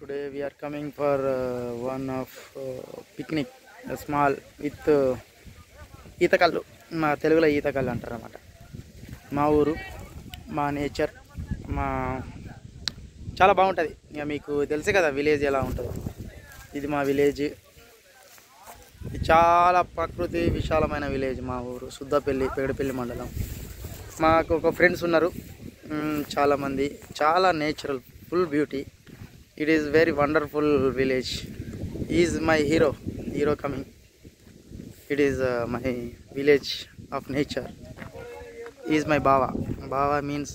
Today we are coming for one of picnic, a small with ఈతకల్లు. మా తెలుగులో ఈతకల్లు అంటారు అన్నమాట. మా ఊరు, మా నేచర్, మా చాలా బాగుంటుంది. ఇక మీకు తెలుసు కదా విలేజ్ ఎలా ఉంటుందో. ఇది మా విలేజ్. చాలా ప్రకృతి విశాలమైన విలేజ్ మా ఊరు. సుద్దపల్లి, పేగడపల్లి మండలం. మాకు ఒక ఫ్రెండ్స్ ఉన్నారు చాలామంది. చాలా natural, full beauty. It is very wonderful village. Is my hero coming. It is my village of nature. Is my బావా. బావా మీన్స్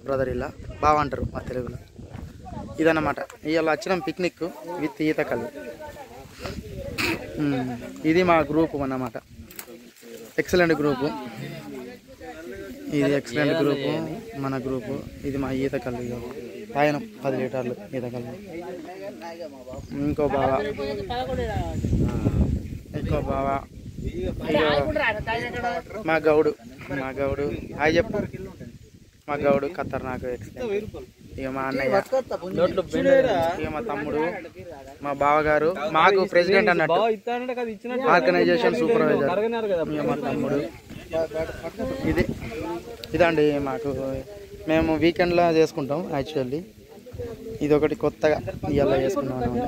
బ్రదర్. ఇలా బావా అంటారు మా తెలుగులో. ఇదన్నమాట. ఇవాళ వచ్చినాం పిక్నిక్ విత్ ఈతకల్లు. ఇది మా గ్రూపు అన్నమాట. Excellent group. ఇది ఎక్సలెంట్ గ్రూపు, మన గ్రూపు. ఇది మా ఈతకల్లు. ఇక తాగినాం 10 లీటర్లు ఈతకల్లు. ఇంకో బావా, మా గౌడు. హాయ్ చెప్పు. మా గౌడు ఖతర్నాక్ ఎక్సలెంట్. ఇక మా అన్నయ్య, ఇక మా తమ్ముడు, మా బావగారు, మాకు ప్రెసిడెంట్ అన్నట్టు, ఆర్గనైజేషన్ సూపర్వైజర్. ఇక మా తమ్ముడు. ఇదండి మాకు. మేము వీకెండ్లో చేసుకుంటాం యాక్చువల్లీ. ఇది ఒకటి కొత్తగా ఇవాళ చేసుకున్నాం అనమాట.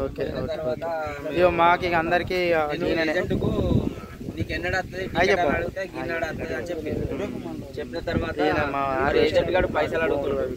ఓకే. ఇక మాకు ఇక అందరికీ చెప్పిన తర్వాత పైసలు అడుగుతున్నాడు.